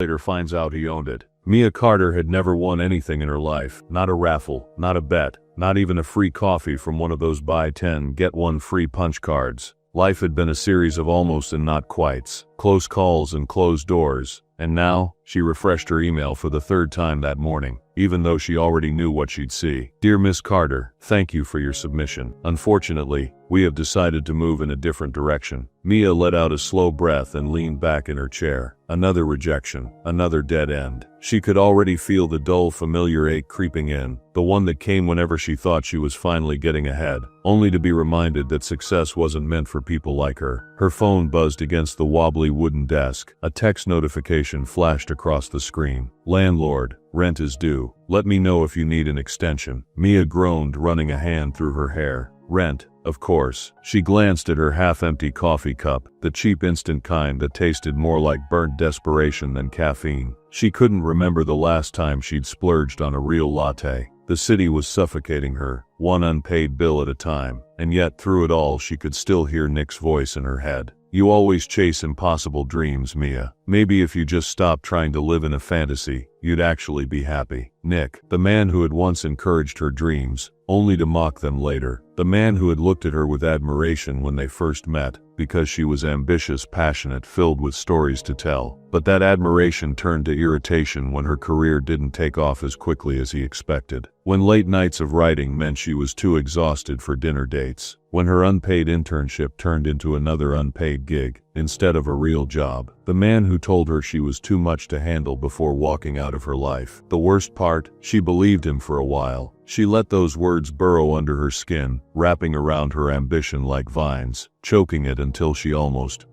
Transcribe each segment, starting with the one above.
later finds out he owned it. Mia Carter had never won anything in her life, not a raffle, not a bet, not even a free coffee from one of those buy 10, get one free punch cards. Life had been a series of almost and not quites, close calls and closed doors, and now, she refreshed her email for the third time that morning, even though she already knew what she'd see. Dear Miss Carter, thank you for your submission. Unfortunately, we have decided to move in a different direction. Mia let out a slow breath and leaned back in her chair. Another rejection, another dead end. She could already feel the dull, familiar ache creeping in, the one that came whenever she thought she was finally getting ahead, only to be reminded that success wasn't meant for people like her. Her phone buzzed against the wobbly wooden desk. A text notification flashed across the screen. Landlord, rent is due. Let me know if you need an extension. Mia groaned, running a hand through her hair. Rent, of course. She glanced at her half-empty coffee cup, the cheap instant kind that tasted more like burnt desperation than caffeine. She couldn't remember the last time she'd splurged on a real latte. The city was suffocating her, one unpaid bill at a time, and yet through it all she could still hear Nick's voice in her head. You always chase impossible dreams, Mia. Maybe if you just stopped trying to live in a fantasy, you'd actually be happy. Nick, the man who had once encouraged her dreams, only to mock them later. The man who had looked at her with admiration when they first met, because she was ambitious, passionate, filled with stories to tell. But that admiration turned to irritation when her career didn't take off as quickly as he expected. When late nights of writing meant she was too exhausted for dinner dates. When her unpaid internship turned into another unpaid gig, instead of a real job. The man who told her she was too much to handle before walking out of her life. The worst part, she believed him for a while. She let those words burrow under her skin, wrapping around her ambition like vines, choking it until she almost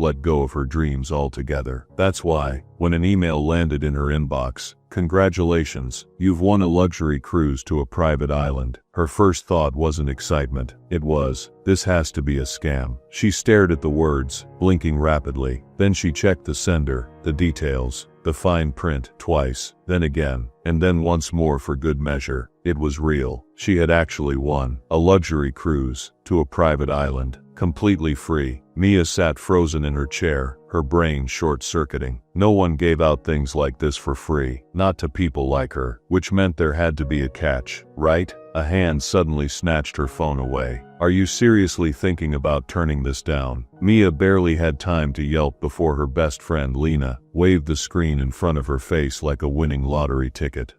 let go of her dreams altogether. That's why, when an email landed in her inbox, congratulations, you've won a luxury cruise to a private island. Her first thought wasn't excitement. It was, this has to be a scam. She stared at the words, blinking rapidly. Then she checked the sender, the details, the fine print, twice, then again, and then once more for good measure. It was real. She had actually won a luxury cruise to a private island, completely free. Mia sat frozen in her chair, her brain short-circuiting. No one gave out things like this for free, not to people like her, which meant there had to be a catch, right? A hand suddenly snatched her phone away. Are you seriously thinking about turning this down? Mia barely had time to yelp before her best friend Lena waved the screen in front of her face like a winning lottery ticket.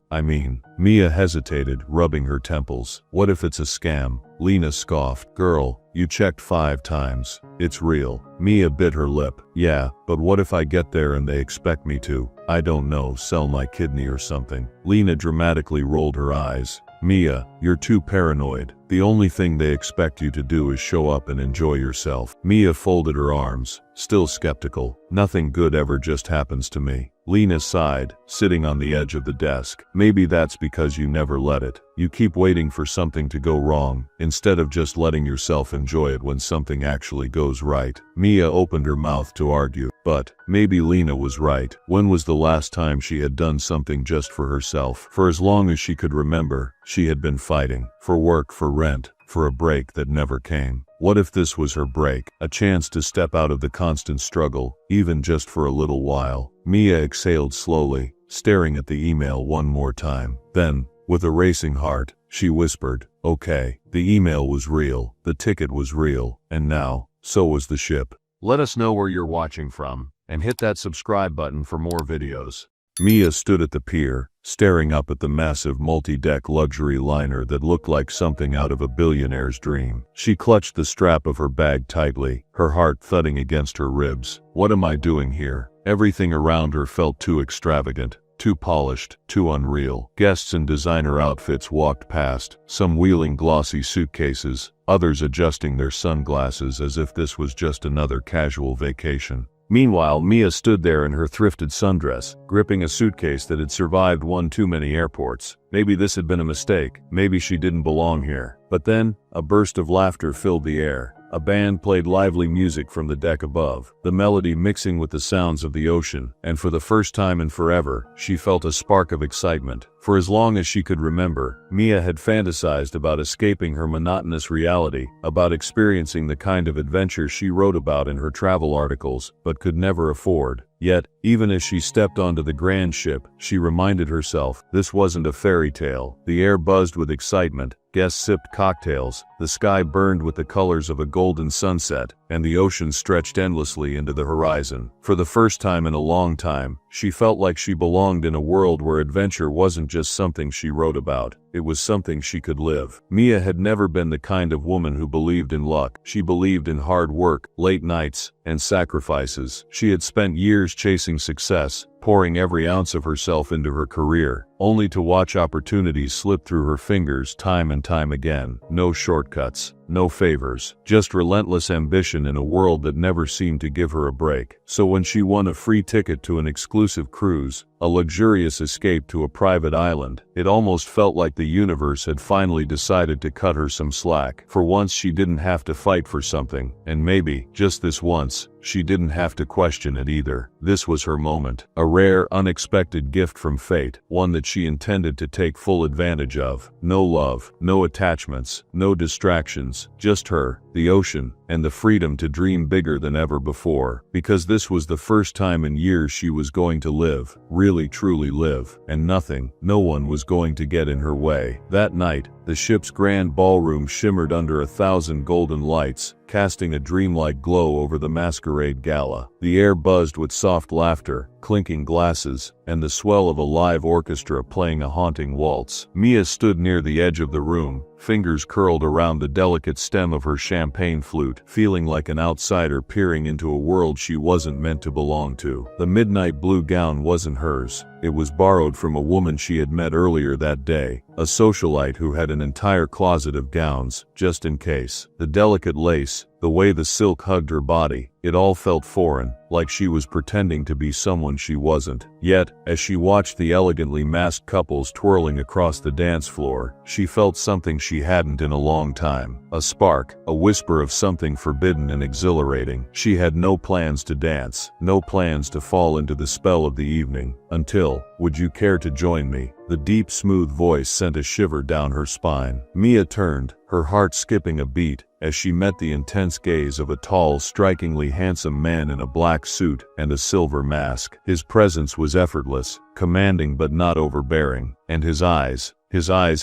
Mia hesitated, rubbing her temples. What if it's a scam? Lena scoffed. Girl, you checked 5 times. It's real. Mia bit her lip. Yeah, but what if I get there and they expect me to, I don't know, sell my kidney or something? Lena dramatically rolled her eyes. Mia, you're too paranoid. The only thing they expect you to do is show up and enjoy yourself. Mia folded her arms, still skeptical. Nothing good ever just happens to me. Lena sighed, sitting on the edge of the desk. Maybe that's because you never let it. You keep waiting for something to go wrong, instead of just letting yourself enjoy it when something actually goes right. Mia opened her mouth to argue, but maybe Lena was right. When was the last time she had done something just for herself? For as long as she could remember, she had been fighting. For work, for rent, for a break that never came. What if this was her break? A chance to step out of the constant struggle, even just for a little while. Mia exhaled slowly, staring at the email one more time. Then, with a racing heart, she whispered, okay, the email was real, the ticket was real, and now, so was the ship. Let us know where you're watching from, and hit that subscribe button for more videos. Mia stood at the pier, staring up at the massive multi-deck luxury liner that looked like something out of a billionaire's dream. She clutched the strap of her bag tightly, her heart thudding against her ribs. What am I doing here? Everything around her felt too extravagant, too polished, too unreal. Guests in designer outfits walked past, some wheeling glossy suitcases, others adjusting their sunglasses as if this was just another casual vacation. Meanwhile, Mia stood there in her thrifted sundress, gripping a suitcase that had survived one too many airports. Maybe this had been a mistake. Maybe she didn't belong here. But then, a burst of laughter filled the air. A band played lively music from the deck above, the melody mixing with the sounds of the ocean, and for the first time in forever, she felt a spark of excitement. For as long as she could remember, Mia had fantasized about escaping her monotonous reality, about experiencing the kind of adventure she wrote about in her travel articles, but could never afford. Yet, even as she stepped onto the grand ship, she reminded herself, this wasn't a fairy tale. The air buzzed with excitement, guests sipped cocktails, the sky burned with the colors of a golden sunset, and the ocean stretched endlessly into the horizon. For the first time in a long time, she felt like she belonged in a world where adventure wasn't just something she wrote about. It was something she could live. Mia had never been the kind of woman who believed in luck. She believed in hard work, late nights, and sacrifices. She had spent years chasing success, pouring every ounce of herself into her career, only to watch opportunities slip through her fingers time and time again. No shortcuts, no favors, just relentless ambition in a world that never seemed to give her a break. So when she won a free ticket to an exclusive cruise, a luxurious escape to a private island, it almost felt like the universe had finally decided to cut her some slack. For once she didn't have to fight for something, and maybe, just this once, she didn't have to question it either. This was her moment, a rare, unexpected gift from fate, one that she intended to take full advantage of. No love, no attachments, no distractions, just her, the ocean, and the freedom to dream bigger than ever before. Because this was the first time in years she was going to live, really truly live, and nothing, no one was going to get in her way. That night, the ship's grand ballroom shimmered under 1,000 golden lights, casting a dreamlike glow over the masquerade gala. The air buzzed with soft laughter, clinking glasses, and the swell of a live orchestra playing a haunting waltz. Mia stood near the edge of the room, fingers curled around the delicate stem of her champagne flute, feeling like an outsider peering into a world she wasn't meant to belong to. The midnight blue gown wasn't hers. It was borrowed from a woman she had met earlier that day, a socialite who had an entire closet of gowns, just in case. The delicate lace, the way the silk hugged her body, it all felt foreign, like she was pretending to be someone she wasn't. Yet, as she watched the elegantly masked couples twirling across the dance floor, she felt something she hadn't in a long time. A spark, a whisper of something forbidden and exhilarating. She had no plans to dance, no plans to fall into the spell of the evening, until, would you care to join me? The deep, smooth voice sent a shiver down her spine. Mia turned, her heart skipping a beat, as she met the intense gaze of a tall, strikingly handsome man in a black suit and a silver mask. His presence was effortless, commanding but not overbearing, and his eyes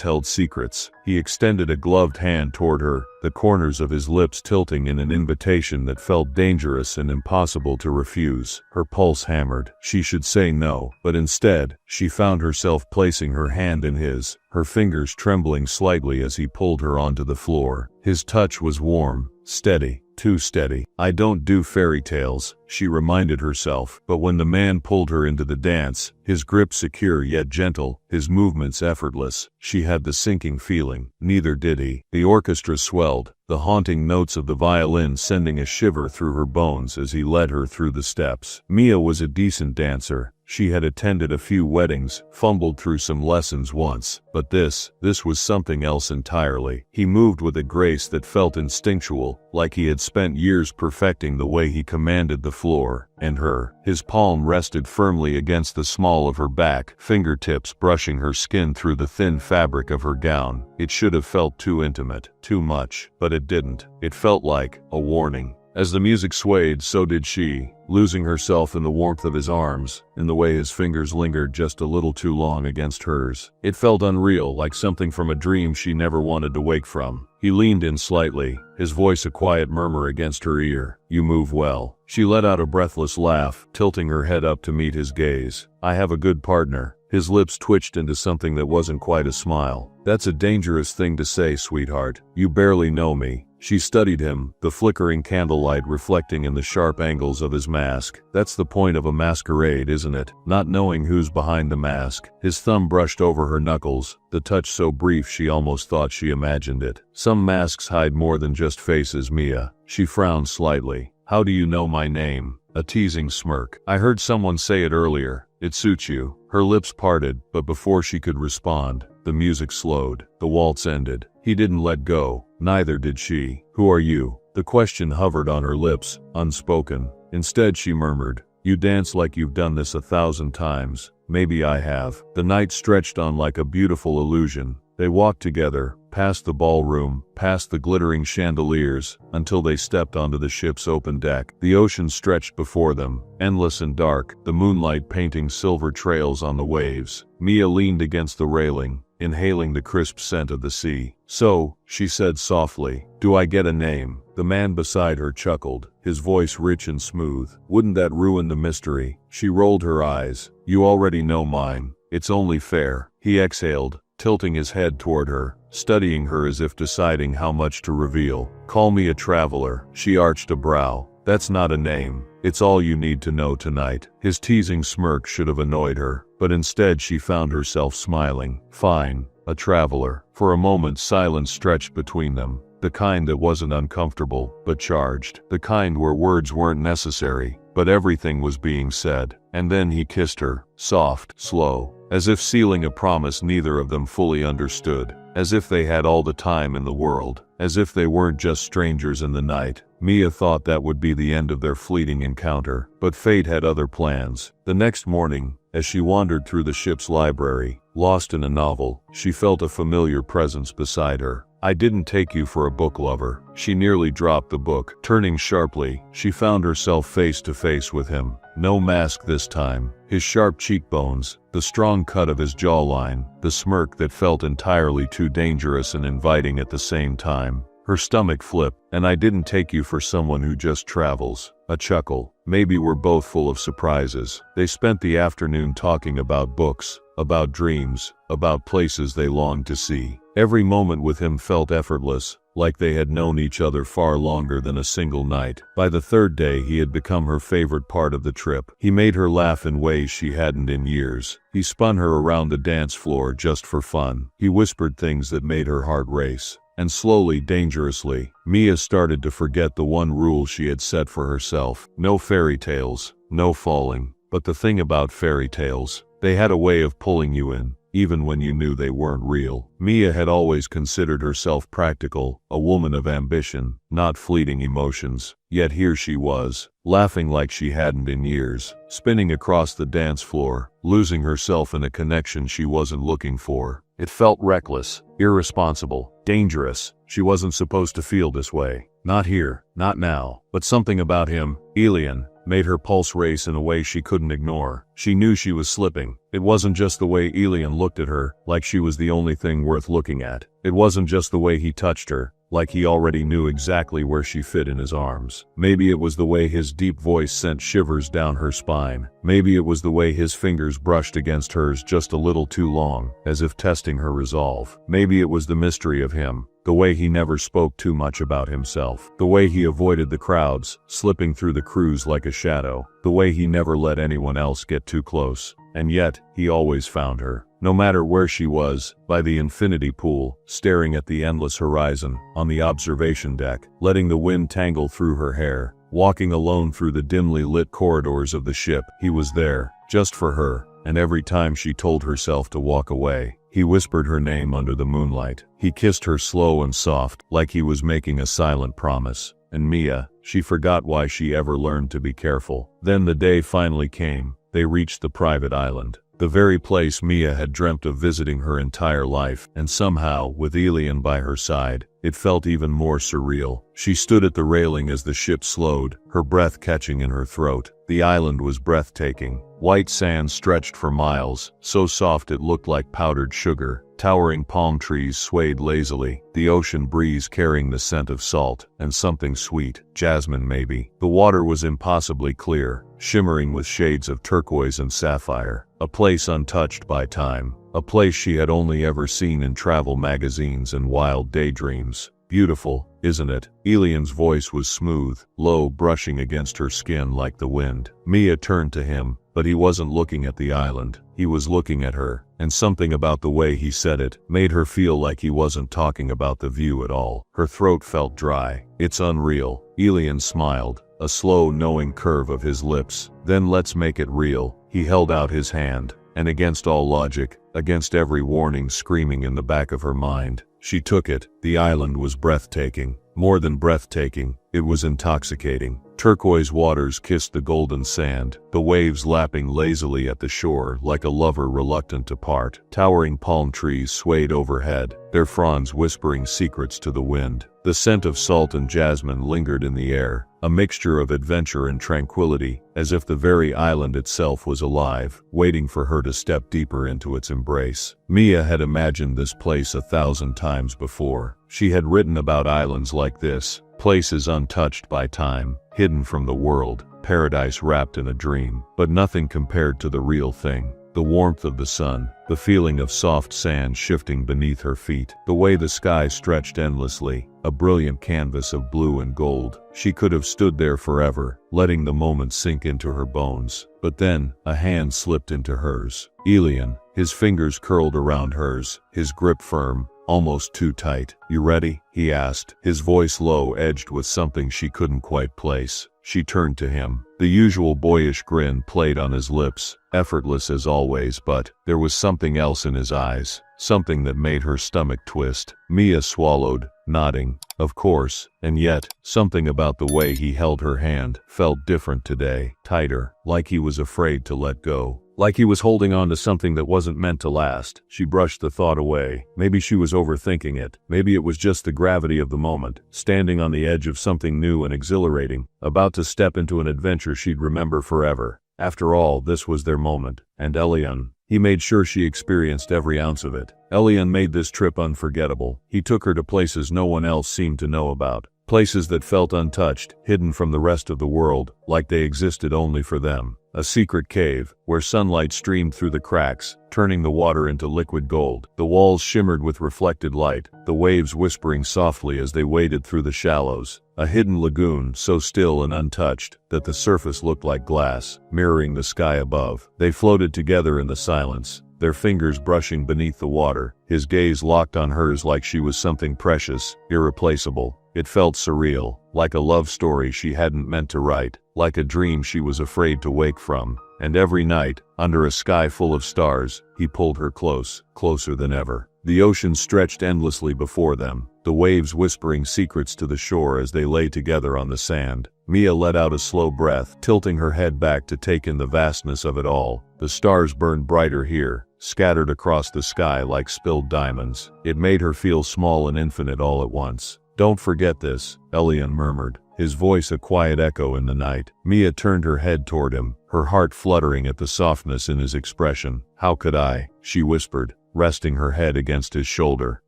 held secrets. He extended a gloved hand toward her, the corners of his lips tilting in an invitation that felt dangerous and impossible to refuse. Her pulse hammered. She should say no, but instead, she found herself placing her hand in his, her fingers trembling slightly as he pulled her onto the floor. His touch was warm, steady, too steady. I don't do fairy tales, she reminded herself, but when the man pulled her into the dance, his grip secure yet gentle, his movements effortless, she had the sinking feeling. Neither did he. The orchestra swelled, the haunting notes of the violin sending a shiver through her bones as he led her through the steps. Mia was a decent dancer. She had attended a few weddings, fumbled through some lessons once, but this was something else entirely. He moved with a grace that felt instinctual, like he had spent years perfecting the way he commanded the floor, and his palm rested firmly against the small of her back, fingertips brushing her skin through the thin fabric of her gown. It should have felt too intimate, too much, but it didn't. It felt like a warning. As the music swayed, so did she, losing herself in the warmth of his arms, in the way his fingers lingered just a little too long against hers. It felt unreal, like something from a dream she never wanted to wake from. He leaned in slightly, his voice a quiet murmur against her ear. You move well. She let out a breathless laugh, tilting her head up to meet his gaze. I have a good partner. His lips twitched into something that wasn't quite a smile. That's a dangerous thing to say, sweetheart. You barely know me. She studied him, the flickering candlelight reflecting in the sharp angles of his mask. That's the point of a masquerade, isn't it? Not knowing who's behind the mask. His thumb brushed over her knuckles, the touch so brief she almost thought she imagined it. Some masks hide more than just faces, Mia. She frowned slightly. How do you know my name? A teasing smirk. I heard someone say it earlier. It suits you. Her lips parted, but before she could respond, the music slowed. The waltz ended. He didn't let go. Neither did she. Who are you? The question hovered on her lips, unspoken. Instead she murmured, "You dance like you've done this 1,000 times. Maybe I have." The night stretched on like a beautiful illusion. They walked together, past the ballroom, past the glittering chandeliers, until they stepped onto the ship's open deck. The ocean stretched before them, endless and dark, the moonlight painting silver trails on the waves. Mia leaned against the railing, inhaling the crisp scent of the sea. "So," she said softly, "do I get a name?" The man beside her chuckled, his voice rich and smooth. "Wouldn't that ruin the mystery?" She rolled her eyes. "You already know mine. It's only fair." He exhaled, tilting his head toward her, studying her as if deciding how much to reveal. "Call me a traveler." She arched a brow. "That's not a name. It's all you need to know tonight." His teasing smirk should have annoyed her, but instead she found herself smiling. "Fine, a traveler." For a moment silence stretched between them, the kind that wasn't uncomfortable, but charged, the kind where words weren't necessary, but everything was being said. And then he kissed her, soft, slow, as if sealing a promise neither of them fully understood, as if they had all the time in the world, as if they weren't just strangers in the night. Mia thought that would be the end of their fleeting encounter, but fate had other plans. The next morning, as she wandered through the ship's library, lost in a novel, she felt a familiar presence beside her. "I didn't take you for a book lover." She nearly dropped the book. Turning sharply, she found herself face to face with him. No mask this time. His sharp cheekbones, the strong cut of his jawline, the smirk that felt entirely too dangerous and inviting at the same time. Her stomach flipped. "And I didn't take you for someone who just travels." A chuckle. "Maybe we're both full of surprises." They spent the afternoon talking about books, about dreams, about places they longed to see. Every moment with him felt effortless, like they had known each other far longer than a single night. By the third day he had become her favorite part of the trip. He made her laugh in ways she hadn't in years. He spun her around the dance floor just for fun. He whispered things that made her heart race. And slowly, dangerously, Mia started to forget the one rule she had set for herself. No fairy tales, no falling. But the thing about fairy tales, they had a way of pulling you in, even when you knew they weren't real. Mia had always considered herself practical, a woman of ambition, not fleeting emotions. Yet here she was, laughing like she hadn't in years, spinning across the dance floor, losing herself in a connection she wasn't looking for. It felt reckless, irresponsible, dangerous. She wasn't supposed to feel this way. Not here, not now. But something about him, Elian, made her pulse race in a way she couldn't ignore. She knew she was slipping. It wasn't just the way Elian looked at her, like she was the only thing worth looking at. It wasn't just the way he touched her, like he already knew exactly where she fit in his arms. Maybe it was the way his deep voice sent shivers down her spine. Maybe it was the way his fingers brushed against hers just a little too long, as if testing her resolve. Maybe it was the mystery of him, the way he never spoke too much about himself, the way he avoided the crowds, slipping through the crews like a shadow, the way he never let anyone else get too close. And yet, he always found her. No matter where she was, by the infinity pool, staring at the endless horizon, on the observation deck, letting the wind tangle through her hair, walking alone through the dimly lit corridors of the ship, he was there, just for her. And every time she told herself to walk away, he whispered her name under the moonlight. He kissed her slow and soft, like he was making a silent promise. And Mia, she forgot why she ever learned to be careful. Then the day finally came. They reached the private island. The very place Mia had dreamt of visiting her entire life, and somehow, with Elian by her side, it felt even more surreal. She stood at the railing as the ship slowed, her breath catching in her throat. The island was breathtaking. White sand stretched for miles, so soft it looked like powdered sugar. Towering palm trees swayed lazily, the ocean breeze carrying the scent of salt, and something sweet, jasmine maybe. The water was impossibly clear, shimmering with shades of turquoise and sapphire. A place untouched by time. A place she had only ever seen in travel magazines and wild daydreams. Beautiful, isn't it? Elian's voice was smooth, low, brushing against her skin like the wind. Mia turned to him, but he wasn't looking at the island. He was looking at her, and something about the way he said it made her feel like he wasn't talking about the view at all. Her throat felt dry. "It's unreal." Elian smiled, a slow, knowing curve of his lips. "Then let's make it real." He held out his hand, and against all logic, against every warning screaming in the back of her mind, she took it. The island was breathtaking. More than breathtaking, It was intoxicating. Turquoise waters kissed the golden sand, the waves lapping lazily at the shore like a lover reluctant to part. Towering palm trees swayed overhead, their fronds whispering secrets to the wind. The scent of salt and jasmine lingered in the air, a mixture of adventure and tranquility, as if the very island itself was alive, waiting for her to step deeper into its embrace. Mia had imagined this place 1,000 times before. She had written about islands like this, places untouched by time, hidden from the world, paradise wrapped in a dream, but nothing compared to the real thing. The warmth of the sun, the feeling of soft sand shifting beneath her feet, the way the sky stretched endlessly, a brilliant canvas of blue and gold. She could have stood there forever, letting the moment sink into her bones. But then, a hand slipped into hers. Elian, his fingers curled around hers, his grip firm, almost too tight. "You ready?" he asked, his voice low, edged with something she couldn't quite place. She turned to him. The usual boyish grin played on his lips, effortless as always, but there was something else in his eyes, something that made her stomach twist. Mia swallowed, nodding, of course, and yet, something about the way he held her hand felt different today, tighter, like he was afraid to let go. Like he was holding on to something that wasn't meant to last. She brushed the thought away. Maybe she was overthinking it. Maybe it was just the gravity of the moment, standing on the edge of something new and exhilarating, about to step into an adventure she'd remember forever. After all, this was their moment. And Elian, he made sure she experienced every ounce of it. Elian made this trip unforgettable. He took her to places no one else seemed to know about. Places that felt untouched, hidden from the rest of the world, like they existed only for them. A secret cave, where sunlight streamed through the cracks, turning the water into liquid gold. The walls shimmered with reflected light, the waves whispering softly as they waded through the shallows. A hidden lagoon, so still and untouched, that the surface looked like glass, mirroring the sky above. They floated together in the silence, their fingers brushing beneath the water, his gaze locked on hers like she was something precious, irreplaceable. It felt surreal, like a love story she hadn't meant to write, like a dream she was afraid to wake from. And every night, under a sky full of stars, he pulled her close, closer than ever. The ocean stretched endlessly before them, the waves whispering secrets to the shore as they lay together on the sand. Mia let out a slow breath, tilting her head back to take in the vastness of it all. The stars burned brighter here, scattered across the sky like spilled diamonds. It made her feel small and infinite all at once. "Don't forget this," Elian murmured, his voice a quiet echo in the night. Mia turned her head toward him, her heart fluttering at the softness in his expression. "How could I?" she whispered, resting her head against his shoulder.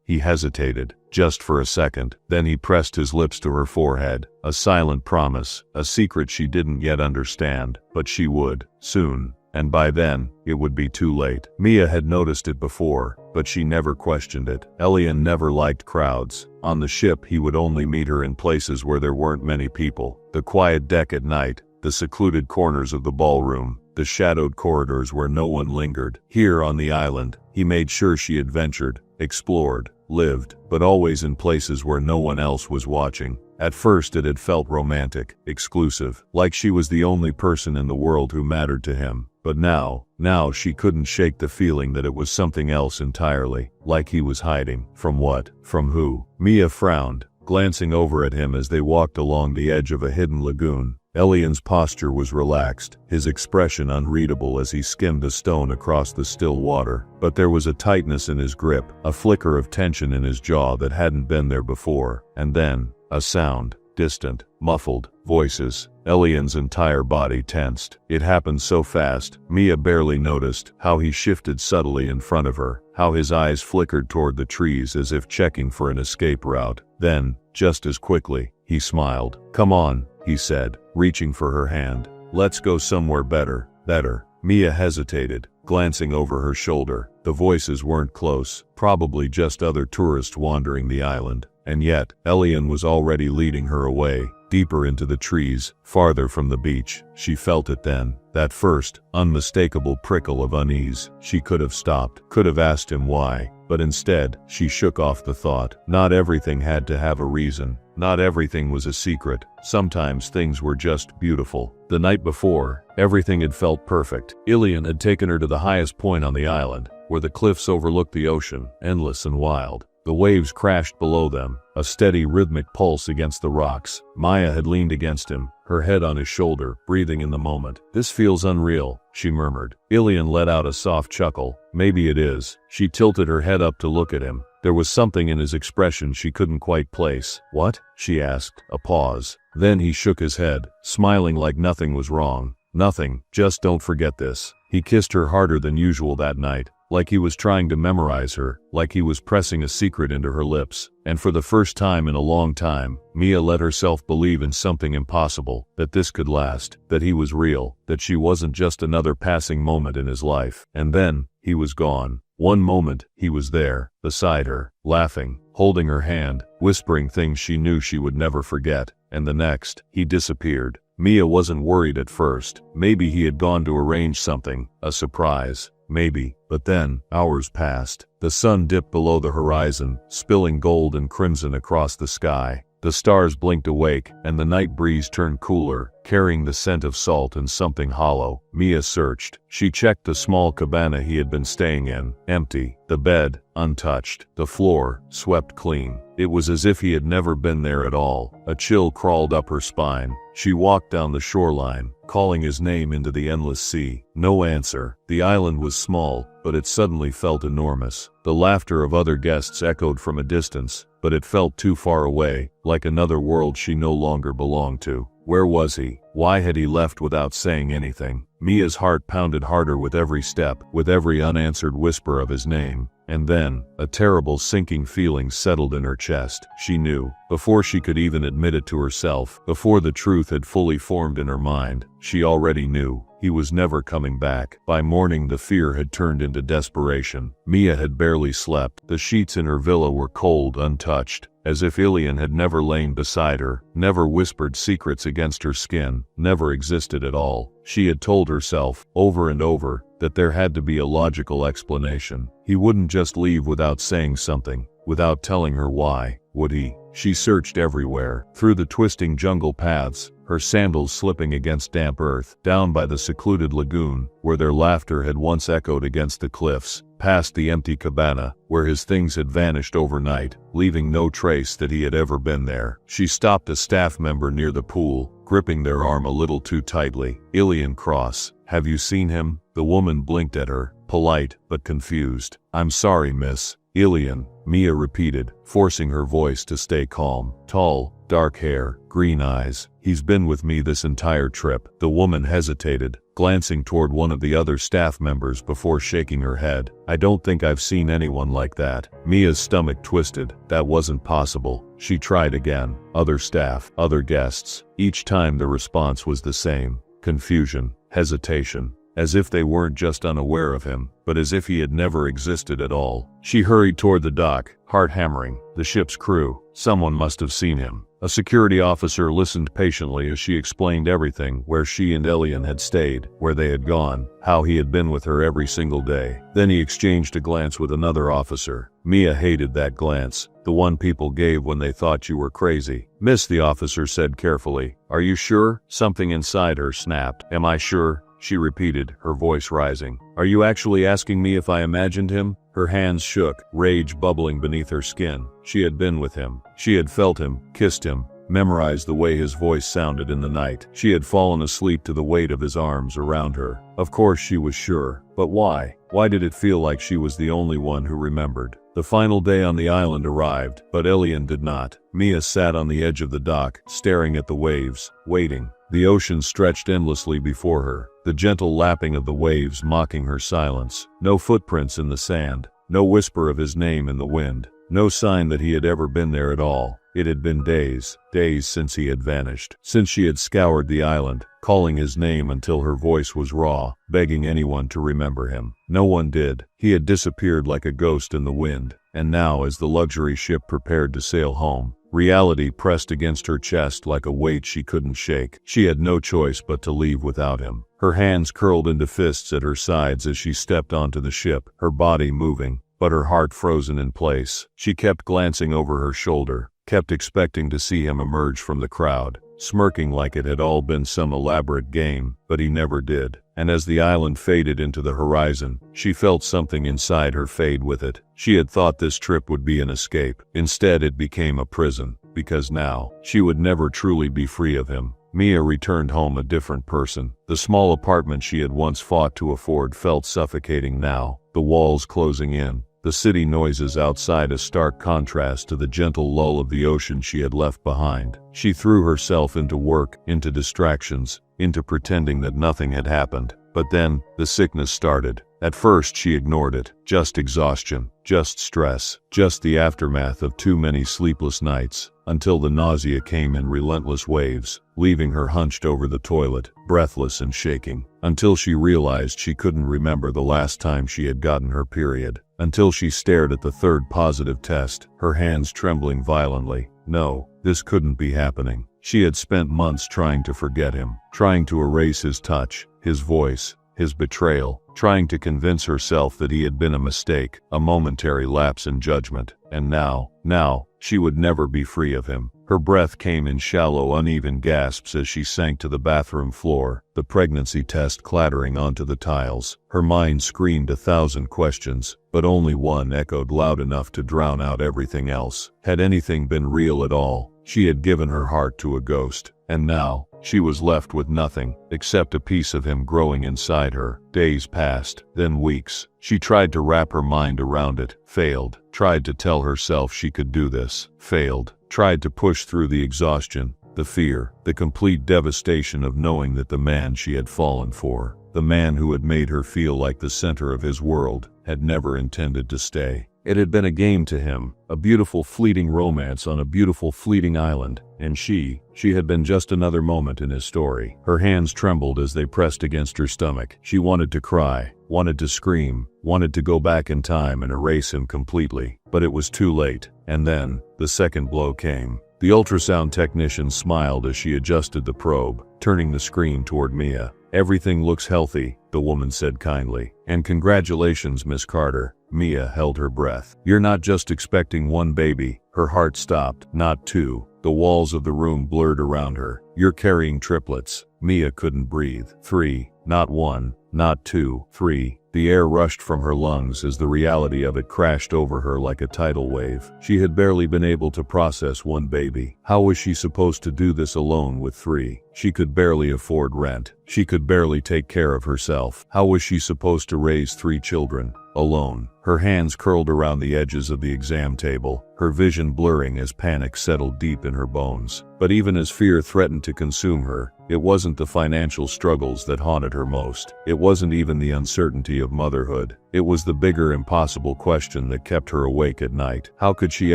He hesitated, just for a second, then he pressed his lips to her forehead. A silent promise, a secret she didn't yet understand, but she would, soon. And by then, it would be too late. Mia had noticed it before, but she never questioned it. Elian never liked crowds. On the ship, he would only meet her in places where there weren't many people. The quiet deck at night, the secluded corners of the ballroom, the shadowed corridors where no one lingered. Here on the island, he made sure she adventured, explored, lived, but always in places where no one else was watching. At first it had felt romantic, exclusive, like she was the only person in the world who mattered to him. But now she couldn't shake the feeling that it was something else entirely, like he was hiding. From what? From who? Mia frowned, glancing over at him as they walked along the edge of a hidden lagoon. Elian's posture was relaxed, his expression unreadable as he skimmed a stone across the still water. But there was a tightness in his grip, a flicker of tension in his jaw that hadn't been there before. And then, a sound. Distant, muffled, voices. Elian's entire body tensed. It happened so fast, Mia barely noticed how he shifted subtly in front of her, how his eyes flickered toward the trees as if checking for an escape route. Then, just as quickly, he smiled. "Come on," he said, reaching for her hand. "Let's go somewhere better." Better. Mia hesitated, glancing over her shoulder. The voices weren't close, probably just other tourists wandering the island. And yet, Elian was already leading her away, deeper into the trees, farther from the beach. She felt it then, that first, unmistakable prickle of unease. She could have stopped, could have asked him why, but instead, she shook off the thought. Not everything had to have a reason. Not everything was a secret. Sometimes things were just beautiful. The night before, everything had felt perfect. Elian had taken her to the highest point on the island, where the cliffs overlooked the ocean, endless and wild. The waves crashed below them, a steady rhythmic pulse against the rocks. Maya had leaned against him, her head on his shoulder, breathing in the moment. "This feels unreal," she murmured. Ilian let out a soft chuckle. "Maybe it is." She tilted her head up to look at him. There was something in his expression she couldn't quite place. "What?" she asked. A pause. Then he shook his head, smiling like nothing was wrong. "Nothing, just don't forget this." He kissed her harder than usual that night, like he was trying to memorize her, like he was pressing a secret into her lips. And for the first time in a long time, Mia let herself believe in something impossible, that this could last, that he was real, that she wasn't just another passing moment in his life. And then, he was gone. One moment, he was there, beside her, laughing, holding her hand, whispering things she knew she would never forget. And the next, he disappeared. Mia wasn't worried at first. Maybe he had gone to arrange something, a surprise. Maybe. But then, hours passed. The sun dipped below the horizon, spilling gold and crimson across the sky. The stars blinked awake, and the night breeze turned cooler, carrying the scent of salt and something hollow. Mia searched. She checked the small cabana he had been staying in. Empty. The bed, untouched. The floor, swept clean. It was as if he had never been there at all. A chill crawled up her spine. She walked down the shoreline, calling his name into the endless sea. No answer. The island was small, but it suddenly felt enormous. The laughter of other guests echoed from a distance, but it felt too far away, like another world she no longer belonged to. Where was he? Why had he left without saying anything? Mia's heart pounded harder with every step, with every unanswered whisper of his name. And then, a terrible sinking feeling settled in her chest. She knew, before she could even admit it to herself, before the truth had fully formed in her mind, she already knew. He was never coming back. By morning the fear had turned into desperation. Mia had barely slept. The sheets in her villa were cold, untouched, as if Ilian had never lain beside her, never whispered secrets against her skin, never existed at all. She had told herself, over and over, that there had to be a logical explanation. He wouldn't just leave without saying something, without telling her why, would he? She searched everywhere, through the twisting jungle paths, her sandals slipping against damp earth, down by the secluded lagoon, where their laughter had once echoed against the cliffs, past the empty cabana, where his things had vanished overnight, leaving no trace that he had ever been there. She stopped a staff member near the pool, gripping their arm a little too tightly. "Ilian Cross, have you seen him?" The woman blinked at her, polite but confused. "I'm sorry, miss." "Ilian," Mia repeated, forcing her voice to stay calm. "Tall, dark hair, green eyes. He's been with me this entire trip." The woman hesitated, glancing toward one of the other staff members before shaking her head. "I don't think I've seen anyone like that." Mia's stomach twisted. That wasn't possible. She tried again. Other staff, other guests. Each time the response was the same. Confusion, hesitation. As if they weren't just unaware of him, but as if he had never existed at all. She hurried toward the dock, heart hammering. The ship's crew. Someone must have seen him. A security officer listened patiently as she explained everything, where she and Ilian had stayed, where they had gone, how he had been with her every single day. Then he exchanged a glance with another officer. Mia hated that glance, the one people gave when they thought you were crazy. "Miss," the officer said carefully. "Are you sure?" Something inside her snapped. "Am I sure?" she repeated, her voice rising. "Are you actually asking me if I imagined him?" Her hands shook, rage bubbling beneath her skin. She had been with him. She had felt him, kissed him, memorized the way his voice sounded in the night. She had fallen asleep to the weight of his arms around her. Of course she was sure. But why? Why did it feel like she was the only one who remembered? The final day on the island arrived, but Ilian did not. Mia sat on the edge of the dock, staring at the waves, waiting. The ocean stretched endlessly before her, the gentle lapping of the waves mocking her silence. No footprints in the sand, no whisper of his name in the wind, no sign that he had ever been there at all. It had been days since he had vanished, since she had scoured the island, calling his name until her voice was raw, begging anyone to remember him. No one did. He had disappeared like a ghost in the wind, and now as the luxury ship prepared to sail home, reality pressed against her chest like a weight she couldn't shake. She had no choice but to leave without him. Her hands curled into fists at her sides as she stepped onto the ship, her body moving, but her heart frozen in place. She kept glancing over her shoulder, kept expecting to see him emerge from the crowd, smirking like it had all been some elaborate game, but he never did. and as the island faded into the horizon, she felt something inside her fade with it. She had thought this trip would be an escape. Instead, it became a prison, because now, she would never truly be free of him. Mia returned home a different person. The small apartment she had once fought to afford felt suffocating now, the walls closing in. The city noises outside a stark contrast to the gentle lull of the ocean she had left behind. She threw herself into work, into distractions, into pretending that nothing had happened. But then, the sickness started. At first she ignored it. Just exhaustion, just stress, just the aftermath of too many sleepless nights, until the nausea came in relentless waves, leaving her hunched over the toilet, breathless and shaking, until she realized she couldn't remember the last time she had gotten her period, until she stared at the third positive test, her hands trembling violently. No, this couldn't be happening. She had spent months trying to forget him, trying to erase his touch, his voice, his betrayal, trying to convince herself that he had been a mistake, a momentary lapse in judgment. And now, she would never be free of him. Her breath came in shallow, uneven gasps as she sank to the bathroom floor, the pregnancy test clattering onto the tiles. Her mind screamed 1,000 questions, but only one echoed loud enough to drown out everything else. Had anything been real at all? She had given her heart to a ghost, and now, she was left with nothing, except a piece of him growing inside her. Days passed, then weeks. She tried to wrap her mind around it, failed. Tried to tell herself she could do this, failed. Tried to push through the exhaustion, the fear, the complete devastation of knowing that the man she had fallen for, the man who had made her feel like the center of his world, had never intended to stay. It had been a game to him, a beautiful fleeting romance on a beautiful fleeting island, and she had been just another moment in his story. Her hands trembled as they pressed against her stomach. She wanted to cry, wanted to scream, wanted to go back in time and erase him completely, but it was too late. And then, the second blow came. The ultrasound technician smiled as she adjusted the probe, turning the screen toward Mia. "Everything looks healthy," the woman said kindly. "And congratulations, Miss Carter." Mia held her breath. "You're not just expecting one baby." Her heart stopped. Not two. The walls of the room blurred around her. "You're carrying triplets." Mia couldn't breathe. 3. Not 1. Not 2. 3. The air rushed from her lungs as the reality of it crashed over her like a tidal wave. She had barely been able to process one baby. How was she supposed to do this alone with 3? She could barely afford rent. She could barely take care of herself. How was she supposed to raise 3 children? Alone. Her hands curled around the edges of the exam table, her vision blurring as panic settled deep in her bones. But even as fear threatened to consume her, it wasn't the financial struggles that haunted her most. It wasn't even the uncertainty of motherhood. It was the bigger, impossible question that kept her awake at night. How could she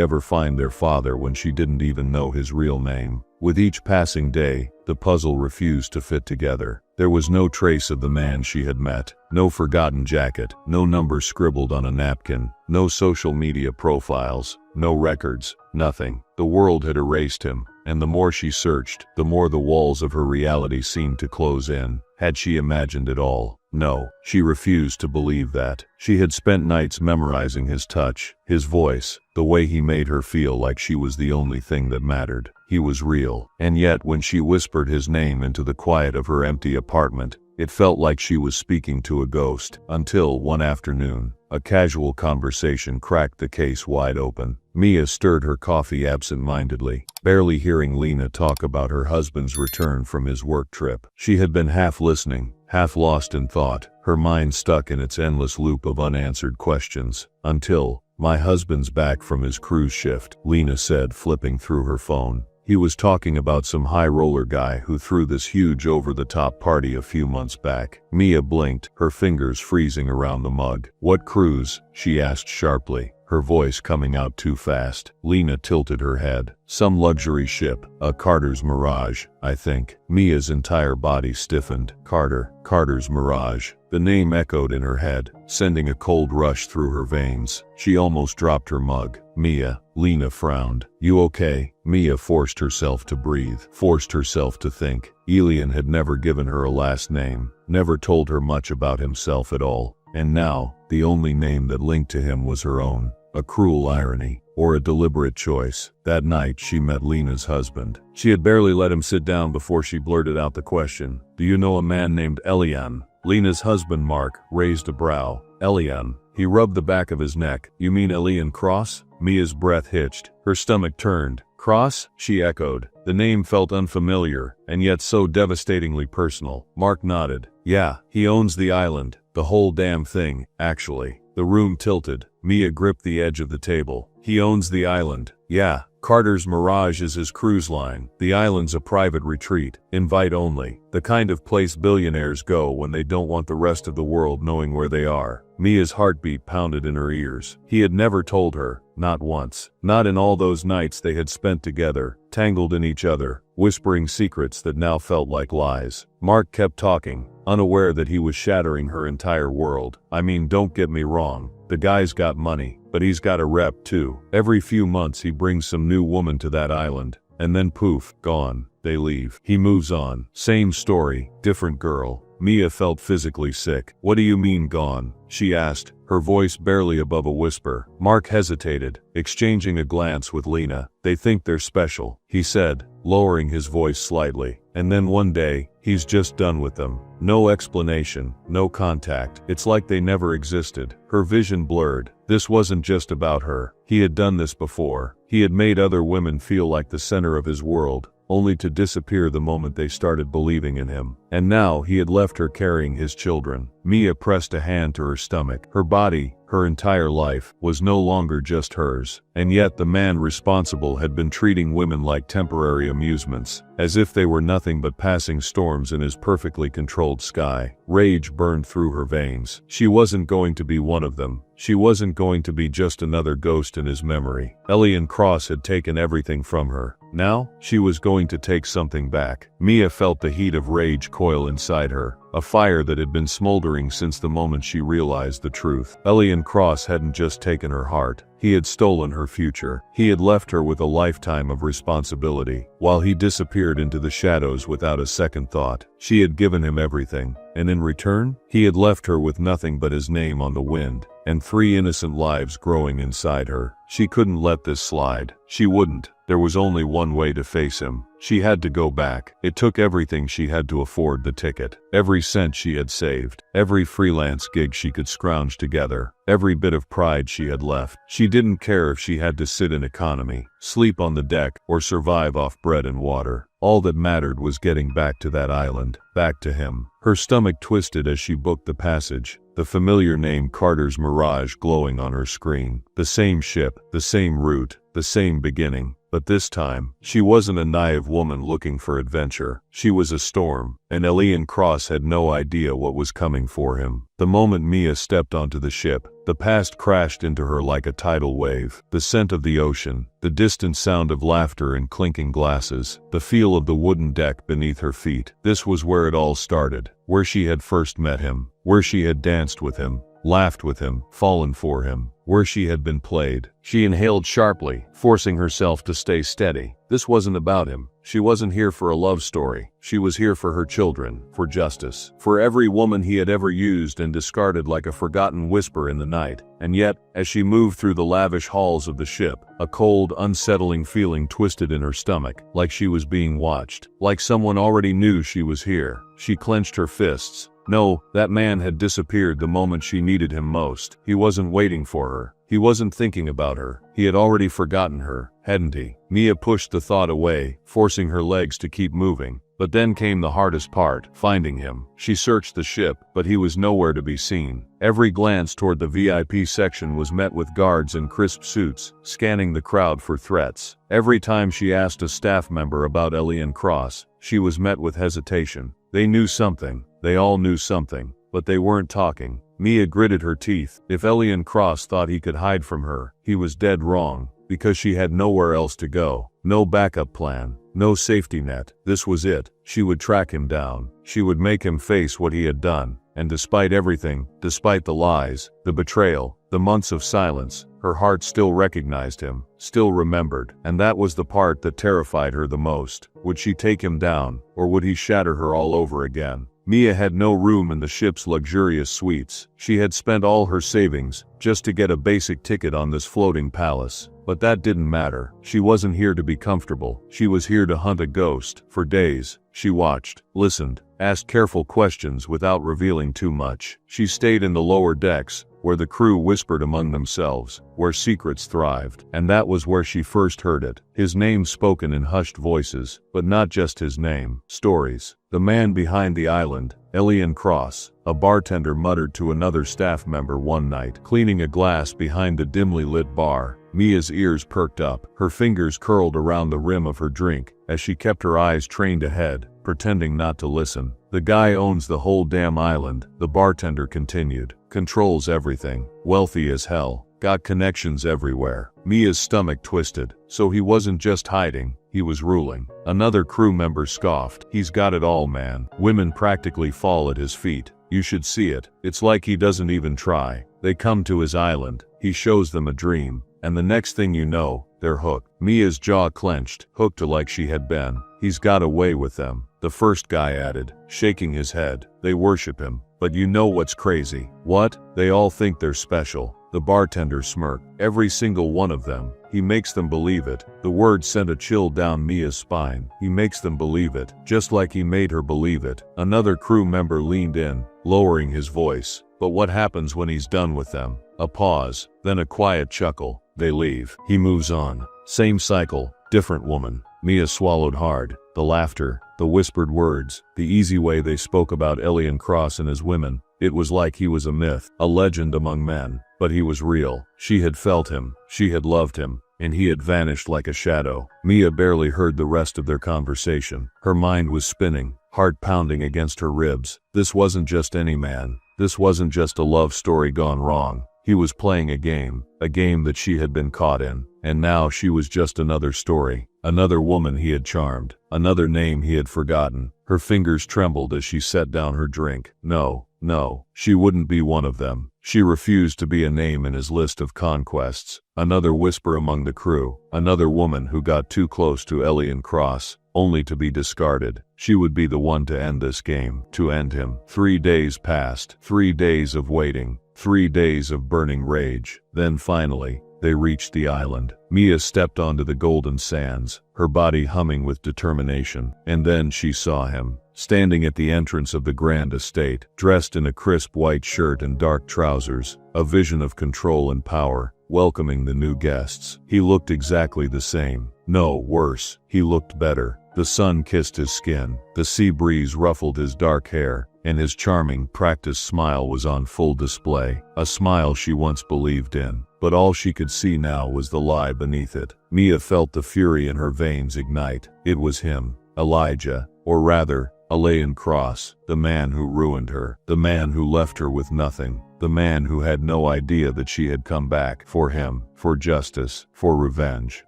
ever find their father when she didn't even know his real name? With each passing day, the puzzle refused to fit together. There was no trace of the man she had met, no forgotten jacket, no number scribbled on a napkin, no social media profiles, no records, nothing. The world had erased him, and the more she searched, the more the walls of her reality seemed to close in. Had she imagined it all? No, she refused to believe that. She had spent nights memorizing his touch, his voice, the way he made her feel like she was the only thing that mattered. He was real. And yet when she whispered his name into the quiet of her empty apartment, it felt like she was speaking to a ghost. Until one afternoon, a casual conversation cracked the case wide open. Mia stirred her coffee absent-mindedly, barely hearing Lena talk about her husband's return from his work trip. She had been half listening, half lost in thought, her mind stuck in its endless loop of unanswered questions. Until, "My husband's back from his cruise shift," Lena said, flipping through her phone. "He was talking about some high-roller guy who threw this huge over-the-top party a few months back." Mia blinked, her fingers freezing around the mug. "What cruise?" she asked sharply, her voice coming out too fast. Lena tilted her head. "Some luxury ship, a Carter's Mirage, I think." Mia's entire body stiffened. Carter's Mirage. The name echoed in her head, sending a cold rush through her veins. She almost dropped her mug. "Mia," Lena frowned. "You okay?" Mia forced herself to breathe, forced herself to think. Elian had never given her a last name, never told her much about himself at all. And now, the only name that linked to him was her own. A cruel irony, or a deliberate choice. That night she met Lena's husband. She had barely let him sit down before she blurted out the question, "Do you know a man named Elian?" Lena's husband Mark raised a brow. Elian. He rubbed the back of his neck. You mean Elian Cross? Mia's breath hitched. Her stomach turned. Cross? She echoed. The name felt unfamiliar, and yet so devastatingly personal. Mark nodded. Yeah, he owns the island. The whole damn thing, actually. The room tilted. Mia gripped the edge of the table. He owns the island. Yeah. Carter's Mirage is his cruise line. The island's a private retreat, invite only, the kind of place billionaires go when they don't want the rest of the world knowing where they are. Mia's heartbeat pounded in her ears. He had never told her, not once. Not in all those nights they had spent together, tangled in each other, whispering secrets that now felt like lies. Mark kept talking, unaware that he was shattering her entire world. I mean, don't get me wrong, the guy's got money, but he's got a rep too. Every few months he brings some new woman to that island, and then poof, gone. They leave. He moves on. Same story, different girl. Mia felt physically sick. What do you mean gone? She asked, her voice barely above a whisper. Mark hesitated, exchanging a glance with Lena. They think they're special, he said, lowering his voice slightly. And then one day, he's just done with them. No explanation, no contact. It's like they never existed. Her vision blurred. This wasn't just about her. He had done this before. He had made other women feel like the center of his world, only to disappear the moment they started believing in him. And now he had left her carrying his children. Mia pressed a hand to her stomach. Her body, her entire life, was no longer just hers. And yet the man responsible had been treating women like temporary amusements, as if they were nothing but passing storms in his perfectly controlled sky. Rage burned through her veins. She wasn't going to be one of them. She wasn't going to be just another ghost in his memory. Elian Cross had taken everything from her. Now, she was going to take something back. Mia felt the heat of rage coil inside her, a fire that had been smoldering since the moment she realized the truth. Elian Cross hadn't just taken her heart. He had stolen her future. He had left her with a lifetime of responsibility, while he disappeared into the shadows without a second thought. She had given him everything, and in return, he had left her with nothing but his name on the wind, and 3 innocent lives growing inside her. She couldn't let this slide. She wouldn't. There was only one way to face him. She had to go back. It took everything she had to afford the ticket. Every cent she had saved. Every freelance gig she could scrounge together. Every bit of pride she had left. She didn't care if she had to sit in economy, sleep on the deck, or survive off bread and water. All that mattered was getting back to that island, back to him. Her stomach twisted as she booked the passage, the familiar name Carter's Mirage glowing on her screen. The same ship, the same route, the same beginning. But this time, she wasn't a naive woman looking for adventure. She was a storm, and Elian Cross had no idea what was coming for him. The moment Mia stepped onto the ship, the past crashed into her like a tidal wave. The scent of the ocean, the distant sound of laughter and clinking glasses, the feel of the wooden deck beneath her feet. This was where it all started, where she had first met him, where she had danced with him, laughed with him, fallen for him, where she had been played. She inhaled sharply, forcing herself to stay steady. This wasn't about him. She wasn't here for a love story. She was here for her children, for justice, for every woman he had ever used and discarded like a forgotten whisper in the night. And yet, as she moved through the lavish halls of the ship, a cold, unsettling feeling twisted in her stomach, like she was being watched, like someone already knew she was here. She clenched her fists. No, that man had disappeared the moment she needed him most. He wasn't waiting for her. He wasn't thinking about her. He had already forgotten her, hadn't he? Mia pushed the thought away, forcing her legs to keep moving. But then came the hardest part, finding him. She searched the ship, but he was nowhere to be seen. Every glance toward the VIP section was met with guards in crisp suits, scanning the crowd for threats. Every time she asked a staff member about Elian Cross, she was met with hesitation. They knew something. They all knew something, but they weren't talking. Mia gritted her teeth. If Elian Cross thought he could hide from her, he was dead wrong, because she had nowhere else to go. No backup plan, no safety net. This was it. She would track him down. She would make him face what he had done. And despite everything, despite the lies, the betrayal, the months of silence, her heart still recognized him, still remembered. And that was the part that terrified her the most. Would she take him down, or would he shatter her all over again? Mia had no room in the ship's luxurious suites. She had spent all her savings just to get a basic ticket on this floating palace. But that didn't matter. She wasn't here to be comfortable. She was here to hunt a ghost. For days, she watched, listened, asked careful questions without revealing too much. She stayed in the lower decks, where the crew whispered among themselves, where secrets thrived. And that was where she first heard it. His name spoken in hushed voices, but not just his name. Stories. The man behind the island, Elian Cross, a bartender muttered to another staff member one night, cleaning a glass behind the dimly lit bar. Mia's ears perked up, her fingers curled around the rim of her drink, as she kept her eyes trained ahead, pretending not to listen. The guy owns the whole damn island, the bartender continued. Controls everything. Wealthy as hell. Got connections everywhere. Mia's stomach twisted. So he wasn't just hiding, he was ruling. Another crew member scoffed. He's got it all, man. Women practically fall at his feet. You should see it. It's like he doesn't even try. They come to his island. He shows them a dream. And the next thing you know, they're hooked. Mia's jaw clenched, hooked like she had been. He's got away with them, the first guy added, shaking his head. They worship him. But you know what's crazy? What? They all think they're special. The bartender smirked. Every single one of them. He makes them believe it. The word sent a chill down Mia's spine. He makes them believe it, just like he made her believe it. Another crew member leaned in, lowering his voice. But what happens when he's done with them? A pause, then a quiet chuckle. They leave. He moves on. Same cycle, different woman. Mia swallowed hard. The laughter, the whispered words, the easy way they spoke about Elian Cross and his women. It was like he was a myth, a legend among men. But he was real. She had felt him. She had loved him. And he had vanished like a shadow. Mia barely heard the rest of their conversation. Her mind was spinning, heart pounding against her ribs. This wasn't just any man. This wasn't just a love story gone wrong. He was playing a game that she had been caught in. And now she was just another story. Another woman he had charmed. Another name he had forgotten. Her fingers trembled as she set down her drink. No, she wouldn't be one of them. She refused to be a name in his list of conquests. Another whisper among the crew. Another woman who got too close to Elian Cross, only to be discarded. She would be the one to end this game, to end him. 3 days passed. 3 days of waiting. 3 days of burning rage. Then finally, they reached the island. Mia stepped onto the golden sands, her body humming with determination. And then she saw him, standing at the entrance of the grand estate, dressed in a crisp white shirt and dark trousers, a vision of control and power, welcoming the new guests. He looked exactly the same. No, worse, he looked better. The sun kissed his skin, the sea breeze ruffled his dark hair, and his charming, practiced smile was on full display, a smile she once believed in. But all she could see now was the lie beneath it. Mia felt the fury in her veins ignite. It was him, Elijah, or rather, Elian Cross, the man who ruined her, the man who left her with nothing, the man who had no idea that she had come back for him, for justice, for revenge.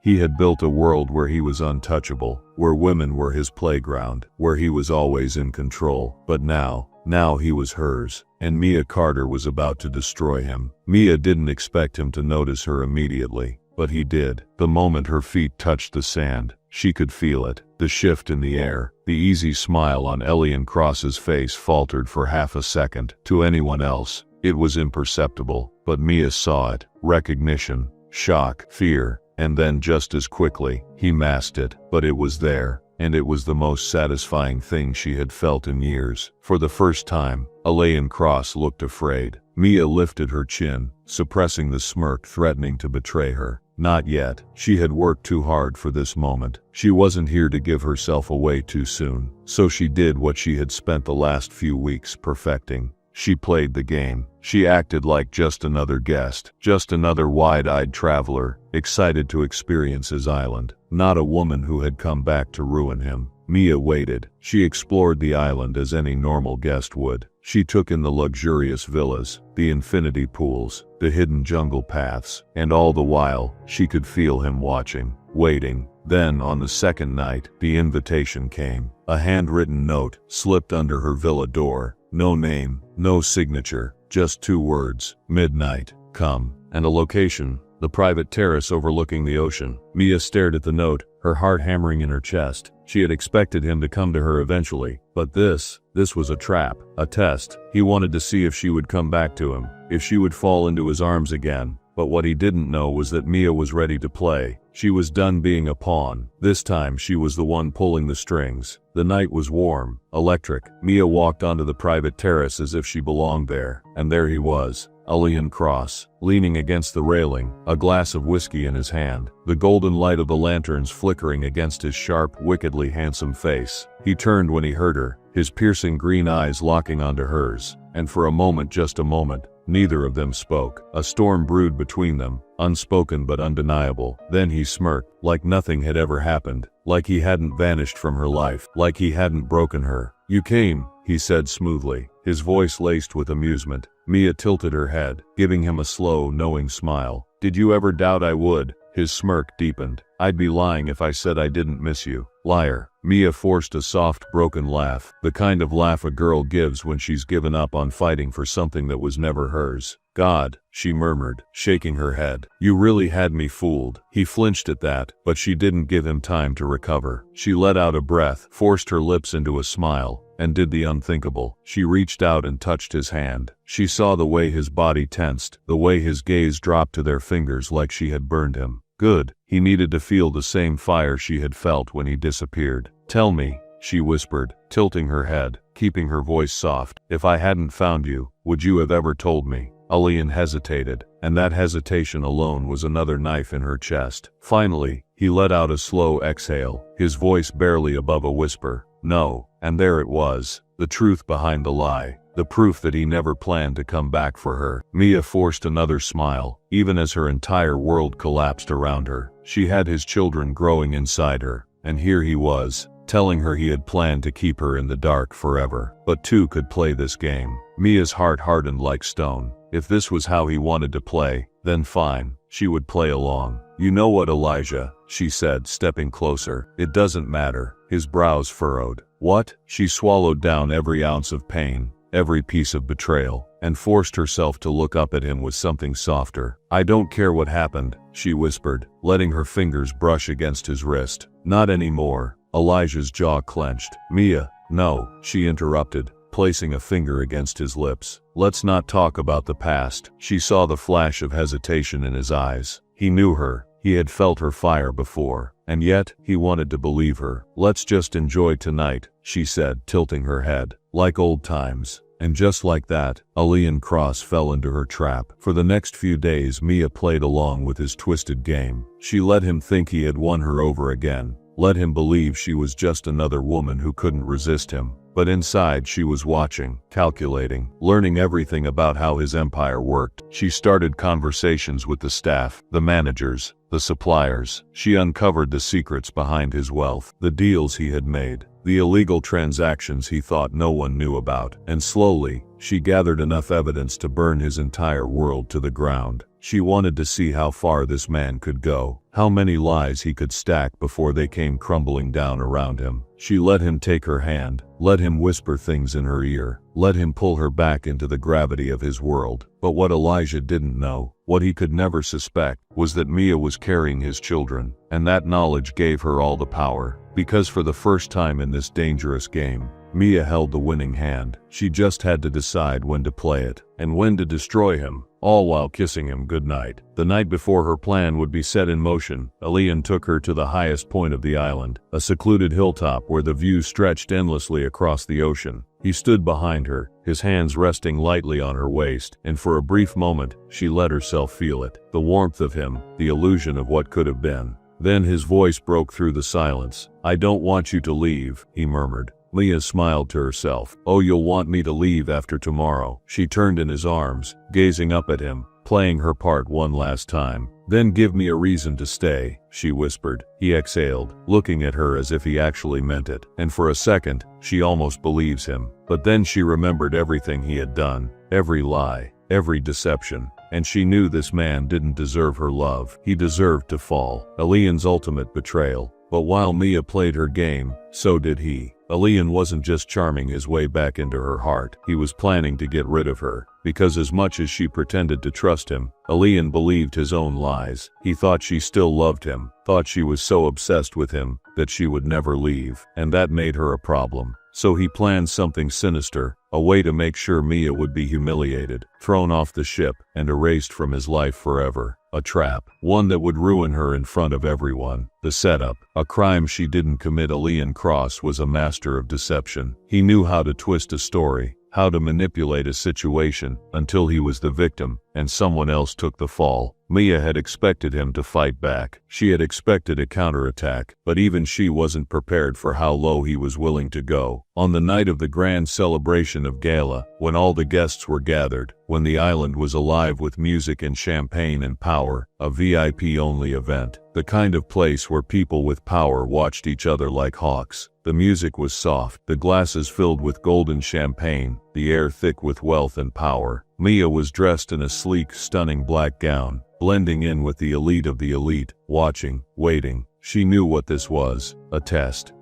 He had built a world where he was untouchable, where women were his playground, where he was always in control. But now he was hers, and Mia Carter was about to destroy him. Mia didn't expect him to notice her immediately, but he did. The moment her feet touched the sand, she could feel it, the shift in the air. The easy smile on Elian Cross's face faltered for half a second. To anyone else, it was imperceptible, but Mia saw it. Recognition, shock, fear, and then just as quickly, he masked it. But it was there, and it was the most satisfying thing she had felt in years. For the first time, Elian Cross looked afraid. Mia lifted her chin, suppressing the smirk threatening to betray her. Not yet. She had worked too hard for this moment. She wasn't here to give herself away too soon. So she did what she had spent the last few weeks perfecting. She played the game. She acted like just another guest, just another wide-eyed traveler, excited to experience his island, not a woman who had come back to ruin him. Mia waited. She explored the island as any normal guest would. She took in the luxurious villas, the infinity pools, the hidden jungle paths, and all the while, she could feel him watching, waiting. Then, on the second night, the invitation came. A handwritten note slipped under her villa door. No name, no signature, just 2 words. Midnight, come. And a location, the private terrace overlooking the ocean. Mia stared at the note, her heart hammering in her chest. She had expected him to come to her eventually, but this was a trap, a test. He wanted to see if she would come back to him, if she would fall into his arms again. But what he didn't know was that Mia was ready to play. She was done being a pawn. This time she was the one pulling the strings. The night was warm, electric. Mia walked onto the private terrace as if she belonged there. And there he was, Aleion Cross, leaning against the railing, a glass of whiskey in his hand, the golden light of the lanterns flickering against his sharp, wickedly handsome face. He turned when he heard her, his piercing green eyes locking onto hers, and for a moment, just a moment, neither of them spoke. A storm brewed between them, unspoken but undeniable. Then he smirked, like nothing had ever happened, like he hadn't vanished from her life, like he hadn't broken her. "You came," he said smoothly, his voice laced with amusement. Mia tilted her head, giving him a slow, knowing smile. "Did you ever doubt I would?" His smirk deepened. "I'd be lying if I said I didn't miss you." "Liar." Mia forced a soft, broken laugh, the kind of laugh a girl gives when she's given up on fighting for something that was never hers. "God," she murmured, shaking her head. "You really had me fooled." He flinched at that, but she didn't give him time to recover. She let out a breath, forced her lips into a smile, and did the unthinkable. She reached out and touched his hand. She saw the way his body tensed, the way his gaze dropped to their fingers like she had burned him. Good. He needed to feel the same fire she had felt when he disappeared. "Tell me," she whispered, tilting her head, keeping her voice soft. "If I hadn't found you, would you have ever told me?" Aleion hesitated, and that hesitation alone was another knife in her chest. Finally, he let out a slow exhale, his voice barely above a whisper. "No." And there it was, the truth behind the lie, the proof that he never planned to come back for her. Mia forced another smile, even as her entire world collapsed around her. She had his children growing inside her, and here he was, telling her he had planned to keep her in the dark forever. But two could play this game. Mia's heart hardened like stone. If this was how he wanted to play, then fine, she would play along. "You know what, Elijah?" she said, stepping closer. "It doesn't matter." His brows furrowed. "What?" She swallowed down every ounce of pain, every piece of betrayal, and forced herself to look up at him with something softer. "I don't care what happened," she whispered, letting her fingers brush against his wrist. "Not anymore." Elijah's jaw clenched. "Mia, no," she interrupted, placing a finger against his lips. "Let's not talk about the past." She saw the flash of hesitation in his eyes. He knew her. He had felt her fire before, and yet, he wanted to believe her. "Let's just enjoy tonight," she said, tilting her head. "Like old times." And just like that, Aleion Cross fell into her trap. For the next few days, Mia played along with his twisted game. She let him think he had won her over again, let him believe she was just another woman who couldn't resist him. But inside she was watching, calculating, learning everything about how his empire worked. She started conversations with the staff, the managers, the suppliers. She uncovered the secrets behind his wealth, the deals he had made, the illegal transactions he thought no one knew about. And slowly, she gathered enough evidence to burn his entire world to the ground. She wanted to see how far this man could go, how many lies he could stack before they came crumbling down around him. She let him take her hand, let him whisper things in her ear, let him pull her back into the gravity of his world. But what Elijah didn't know, what he could never suspect, was that Mia was carrying his children, and that knowledge gave her all the power. Because for the first time in this dangerous game, Mia held the winning hand. She just had to decide when to play it, and when to destroy him, all while kissing him goodnight. The night before her plan would be set in motion, Aleion took her to the highest point of the island, a secluded hilltop where the view stretched endlessly across the ocean. He stood behind her, his hands resting lightly on her waist, and for a brief moment, she let herself feel it. The warmth of him, the illusion of what could have been. Then his voice broke through the silence. "I don't want you to leave," he murmured. Mia smiled to herself. "Oh, you'll want me to leave after tomorrow." She turned in his arms, gazing up at him, playing her part one last time. "Then give me a reason to stay," she whispered. He exhaled, looking at her as if he actually meant it. And for a second, she almost believes him. But then she remembered everything he had done, every lie, every deception. And she knew this man didn't deserve her love. He deserved to fall. Aleion's ultimate betrayal. But while Mia played her game, so did he. Elian wasn't just charming his way back into her heart, he was planning to get rid of her. Because as much as she pretended to trust him, Elian believed his own lies. He thought she still loved him, thought she was so obsessed with him that she would never leave, and that made her a problem. So he planned something sinister, a way to make sure Mia would be humiliated, thrown off the ship, and erased from his life forever. A trap, one that would ruin her in front of everyone. The setup, a crime she didn't commit. Elian Cross was a master of deception. He knew how to twist a story, how to manipulate a situation, until he was the victim, and someone else took the fall. Mia had expected him to fight back. She had expected a counterattack, but even she wasn't prepared for how low he was willing to go. On the night of the grand celebration of gala, when all the guests were gathered, when the island was alive with music and champagne and power, a VIP-only event, the kind of place where people with power watched each other like hawks. The music was soft, the glasses filled with golden champagne, the air thick with wealth and power. Mia was dressed in a sleek, stunning black gown, blending in with the elite of the elite, watching, waiting. She knew what this was, a test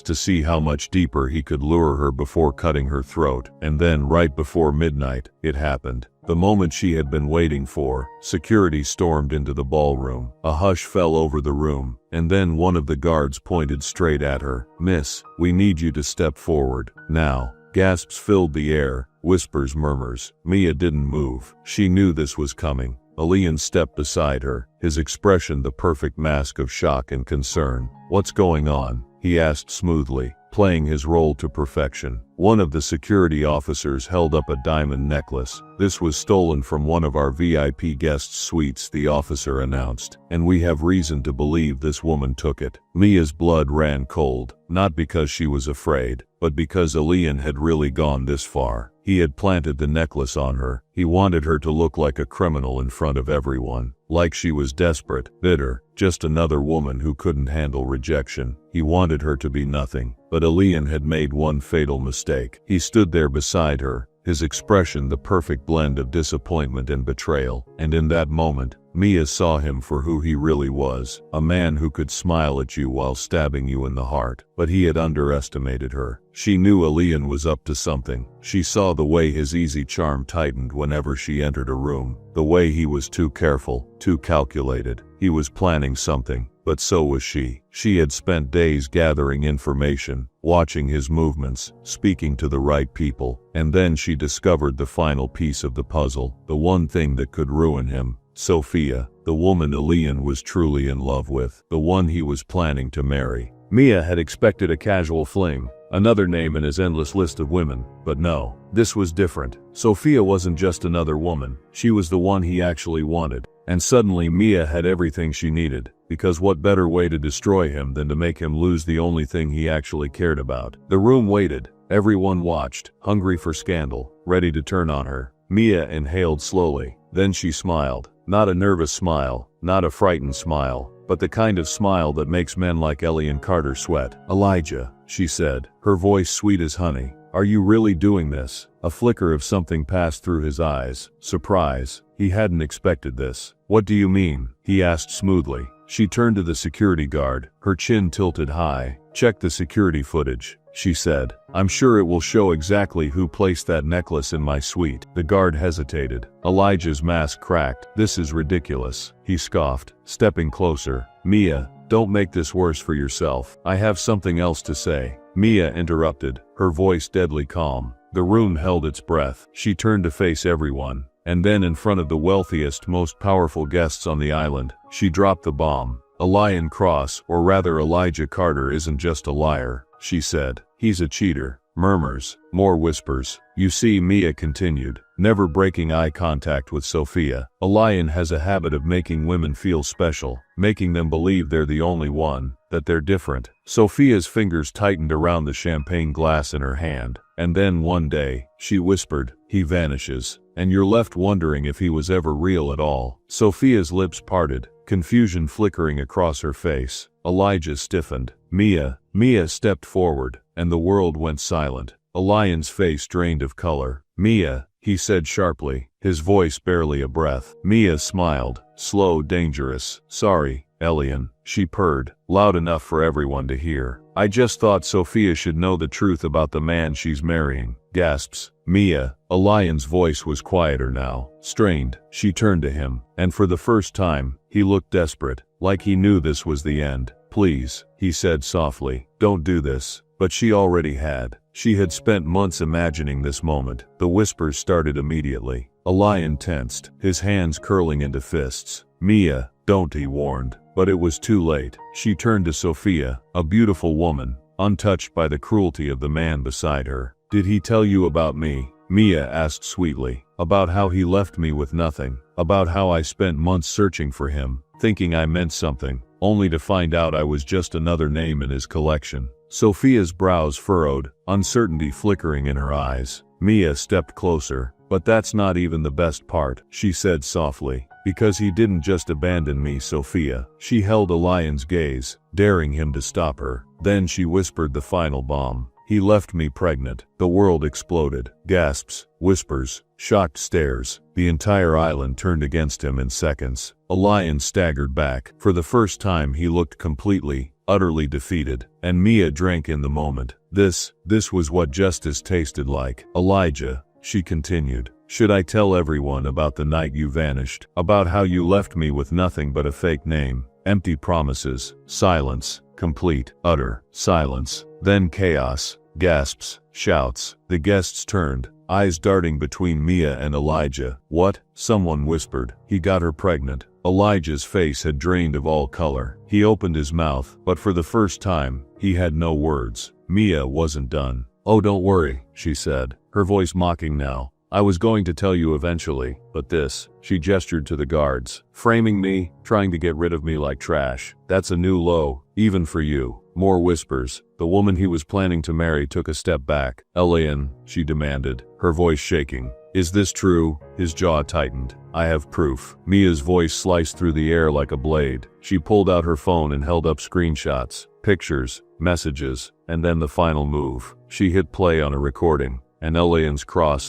to see how much deeper he could lure her before cutting her throat. And then right before midnight, it happened. The moment she had been waiting for. Security stormed into the ballroom. A hush fell over the room, and then one of the guards pointed straight at her. "Miss, we need you to step forward, now." Gasps filled the air, whispers, murmurs. Mia didn't move. She knew this was coming. Elian stepped beside her, his expression the perfect mask of shock and concern. "What's going on?" he asked smoothly, playing his role to perfection. One of the security officers held up a diamond necklace. "This was stolen from one of our VIP guests' suites," the officer announced, "and we have reason to believe this woman took it." Mia's blood ran cold, not because she was afraid, but because Elian had really gone this far. He had planted the necklace on her. He wanted her to look like a criminal in front of everyone, like she was desperate, bitter, just another woman who couldn't handle rejection. He wanted her to be nothing. But Elian had made one fatal mistake. He stood there beside her, his expression the perfect blend of disappointment and betrayal. And in that moment, Mia saw him for who he really was, a man who could smile at you while stabbing you in the heart. But he had underestimated her. She knew Elian was up to something. She saw the way his easy charm tightened whenever she entered a room, the way he was too careful, too calculated. He was planning something. But so was she. She had spent days gathering information, watching his movements, speaking to the right people, and then she discovered the final piece of the puzzle, the one thing that could ruin him. Sophia, the woman Elian was truly in love with, the one he was planning to marry. Mia had expected a casual fling, another name in his endless list of women, but no, this was different. Sophia wasn't just another woman, she was the one he actually wanted. And suddenly Mia had everything she needed, because what better way to destroy him than to make him lose the only thing he actually cared about? The room waited, everyone watched, hungry for scandal, ready to turn on her. Mia inhaled slowly, then she smiled. Not a nervous smile, not a frightened smile, but the kind of smile that makes men like Elian Carter sweat. "Elijah," she said, her voice sweet as honey. "Are you really doing this?" A flicker of something passed through his eyes. Surprise. He hadn't expected this. "What do you mean?" he asked smoothly. She turned to the security guard, her chin tilted high. "Check the security footage," she said. "I'm sure it will show exactly who placed that necklace in my suite." The guard hesitated. Elijah's mask cracked. "This is ridiculous," he scoffed, stepping closer. "Mia, don't make this worse for yourself. I have something else to say." Mia interrupted, her voice deadly calm. The room held its breath. She turned to face everyone. And then in front of the wealthiest, most powerful guests on the island, she dropped the bomb. "Elian Cross, or rather Elijah Carter, isn't just a liar," she said. "He's a cheater." Murmurs, more whispers. "You see," Mia continued, never breaking eye contact with Sophia, "Elian has a habit of making women feel special, making them believe they're the only one, that they're different." Sophia's fingers tightened around the champagne glass in her hand. "And then one day," she whispered, "he vanishes, and you're left wondering if he was ever real at all." Sophia's lips parted, confusion flickering across her face. Elijah stiffened. Mia stepped forward, and the world went silent. Elian's face drained of color. "Mia," he said sharply, his voice barely a breath. Mia smiled, slow, dangerous. "Sorry, Elian, she purred, loud enough for everyone to hear. I just thought Sophia should know the truth about the man she's marrying. Gasps. Mia. Elian's voice was quieter now. Strained, she turned to him, and for the first time, he looked desperate, like he knew this was the end. Please, he said softly, don't do this. But she already had. She had spent months imagining this moment. The whispers started immediately. Elian tensed, his hands curling into fists. Mia, don't, he warned. But it was too late. She turned to Sophia, a beautiful woman, untouched by the cruelty of the man beside her. Did he tell you about me? Mia asked sweetly. About how he left me with nothing. About how I spent months searching for him, thinking I meant something, only to find out I was just another name in his collection. Sophia's brows furrowed, uncertainty flickering in her eyes. Mia stepped closer. But that's not even the best part, she said softly. Because he didn't just abandon me, Sophia. She held Elian's gaze, daring him to stop her. Then she whispered the final bomb. He left me pregnant. The world exploded. Gasps, whispers, shocked stares. The entire island turned against him in seconds. Elian staggered back. For the first time he looked completely, utterly defeated. And Mia drank in the moment. This was what justice tasted like. Elijah, she continued. Should I tell everyone about the night you vanished? About how you left me with nothing but a fake name? Empty promises. Silence. Complete, utter silence. Then chaos. Gasps. Shouts. The guests turned, eyes darting between Mia and Elijah. What? Someone whispered. He got her pregnant. Elijah's face had drained of all color. He opened his mouth, but for the first time, he had no words. Mia wasn't done. Oh, don't worry, she said, her voice mocking now. I was going to tell you eventually, but this, she gestured to the guards, framing me, trying to get rid of me like trash. That's a new low, even for you. More whispers. The woman he was planning to marry took a step back. Elian, she demanded, her voice shaking. Is this true? His jaw tightened. I have proof. Mia's voice sliced through the air like a blade. She pulled out her phone and held up screenshots, pictures, messages, and then the final move. She hit play on a recording, and Elian's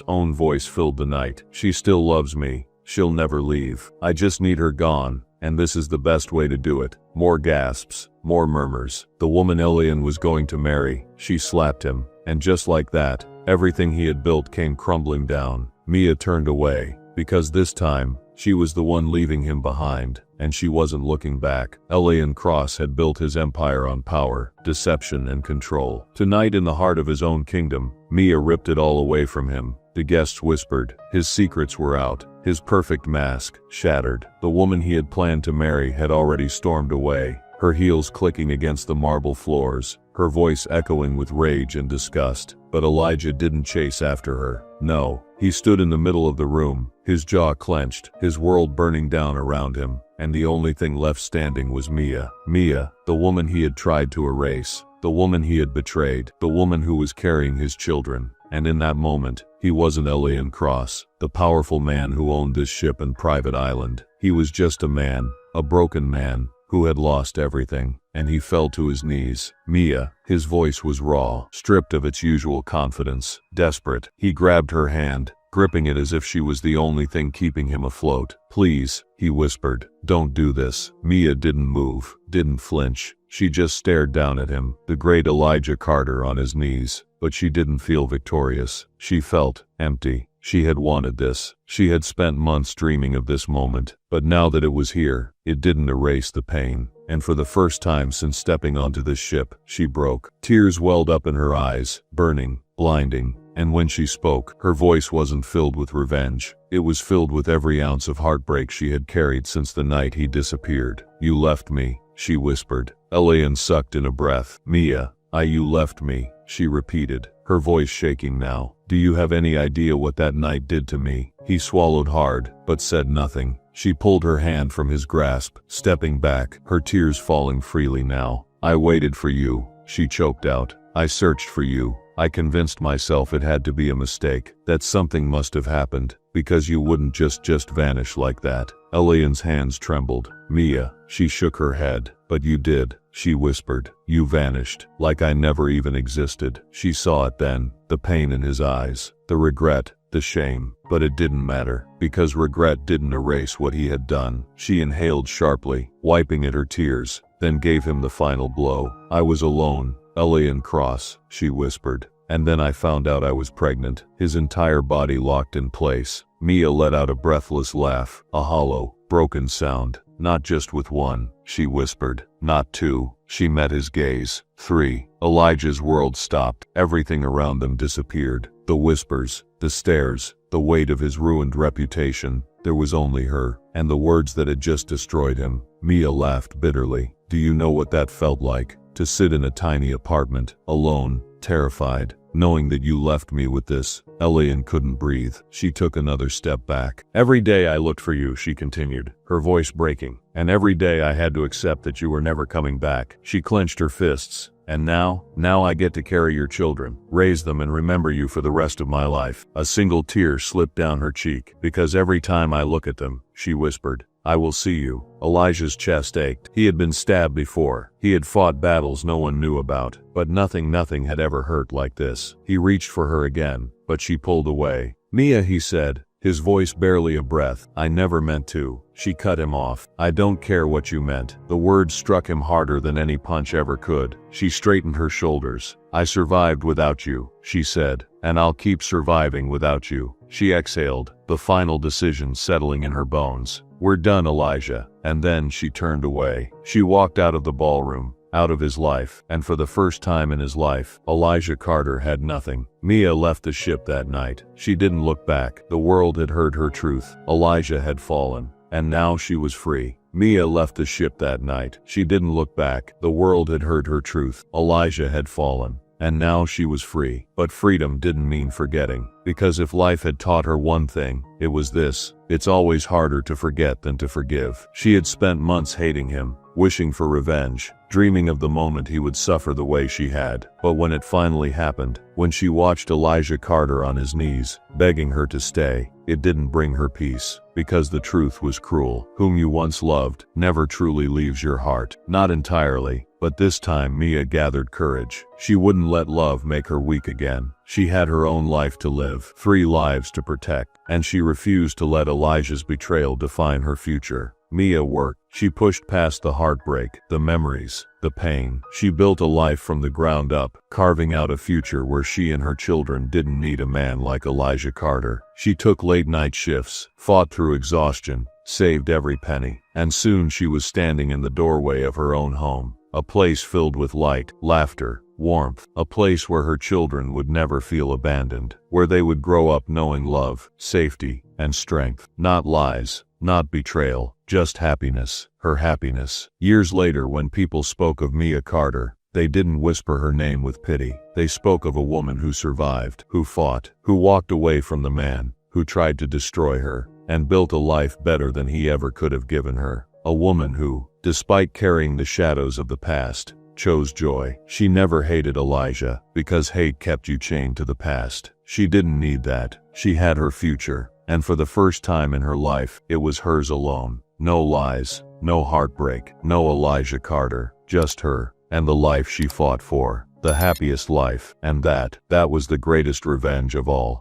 own voice filled the night. She still loves me. She'll never leave. I just need her gone, and this is the best way to do it. More gasps, more murmurs. The woman Elian was going to marry. She slapped him, and just like that, everything he had built came crumbling down. Mia turned away, because this time, she was the one leaving him behind, and she wasn't looking back. Elian Cross had built his empire on power, deception, and control. Tonight, in the heart of his own kingdom, Mia ripped it all away from him. The guests whispered. His secrets were out. His perfect mask shattered. The woman he had planned to marry had already stormed away, her heels clicking against the marble floors, her voice echoing with rage and disgust. But Elijah didn't chase after her. No, he stood in the middle of the room, his jaw clenched, his world burning down around him, and the only thing left standing was Mia. Mia, the woman he had tried to erase, the woman he had betrayed, the woman who was carrying his children. And in that moment, he wasn't Elian Cross, the powerful man who owned this ship and private island. He was just a man, a broken man, who had lost everything, and he fell to his knees. Mia, his voice was raw, stripped of its usual confidence, desperate. He grabbed her hand, gripping it as if she was the only thing keeping him afloat. Please, he whispered, don't do this. Mia didn't move, didn't flinch. She just stared down at him, the great Elijah Carter on his knees. But she didn't feel victorious. She felt empty. She had wanted this. She had spent months dreaming of this moment. But now that it was here, it didn't erase the pain. And for the first time since stepping onto this ship, she broke. Tears welled up in her eyes, burning, blinding. And when she spoke, her voice wasn't filled with revenge. It was filled with every ounce of heartbreak she had carried since the night he disappeared. You left me, she whispered. Elian sucked in a breath. Mia, you left me, she repeated, her voice shaking now. Do you have any idea what that night did to me? He swallowed hard, but said nothing. She pulled her hand from his grasp, stepping back, her tears falling freely now. I waited for you, she choked out. I searched for you. I convinced myself it had to be a mistake, that something must have happened, because you wouldn't just vanish like that. Elian's hands trembled. Mia, she shook her head. But you did, she whispered. You vanished, like I never even existed. She saw it then, the pain in his eyes, the regret, the shame. But it didn't matter, because regret didn't erase what he had done. She inhaled sharply, wiping at her tears, then gave him the final blow. I was alone, Elian Cross, she whispered. And then I found out I was pregnant. His entire body locked in place. Mia let out a breathless laugh, a hollow, broken sound. Not just with one, she whispered. Not two. She met his gaze. 3. Elijah's world stopped. Everything around them disappeared. The whispers, the stares, the weight of his ruined reputation. There was only her, and the words that had just destroyed him. Mia laughed bitterly. Do you know what that felt like? To sit in a tiny apartment, alone, terrified, knowing that you left me with this. Elian couldn't breathe. She took another step back. Every day I looked for you, she continued, her voice breaking. And every day I had to accept that you were never coming back. She clenched her fists. And now I get to carry your children, raise them and remember you for the rest of my life. A single tear slipped down her cheek. Because every time I look at them, she whispered, I will see you. Elijah's chest ached. He had been stabbed before. He had fought battles no one knew about. But nothing had ever hurt like this. He reached for her again, but she pulled away. Mia, he said, his voice barely a breath. I never meant to. She cut him off. I don't care what you meant. The words struck him harder than any punch ever could. She straightened her shoulders. I survived without you, she said, and I'll keep surviving without you. She exhaled, the final decision settling in her bones. We're done, Elijah. And then she turned away. She walked out of the ballroom, out of his life, and for the first time in his life, Elijah Carter had nothing. Mia left the ship that night. She didn't look back. The world had heard her truth. Elijah had fallen, and now she was free. Mia left the ship that night. She didn't look back. The world had heard her truth. Elijah had fallen, and now she was free. But freedom didn't mean forgetting, because if life had taught her one thing, it was this: it's always harder to forget than to forgive. She had spent months hating him, wishing for revenge, dreaming of the moment he would suffer the way she had. But when it finally happened, when she watched Elijah Carter on his knees, begging her to stay, it didn't bring her peace, because the truth was cruel. Whom you once loved never truly leaves your heart. Not entirely, but this time Mia gathered courage. She wouldn't let love make her weak again. She had her own life to live, 3 lives to protect, and she refused to let Elijah's betrayal define her future. Mia worked. She pushed past the heartbreak, the memories, the pain. She built a life from the ground up, carving out a future where she and her children didn't need a man like Elijah Carter. She took late-night shifts, fought through exhaustion, saved every penny, and soon she was standing in the doorway of her own home. A place filled with light, laughter, warmth. A place where her children would never feel abandoned. Where they would grow up knowing love, safety, and strength. Not lies, not betrayal, just happiness. Her happiness. Years later, when people spoke of Mia Carter, they didn't whisper her name with pity. They spoke of a woman who survived, who fought, who walked away from the man who tried to destroy her, and built a life better than he ever could have given her. A woman who, despite carrying the shadows of the past, chose joy. She never hated Elijah, because hate kept you chained to the past. She didn't need that. She had her future, and for the first time in her life, it was hers alone. No lies, no heartbreak, no Elijah Carter, just her, and the life she fought for. The happiest life, and that was the greatest revenge of all.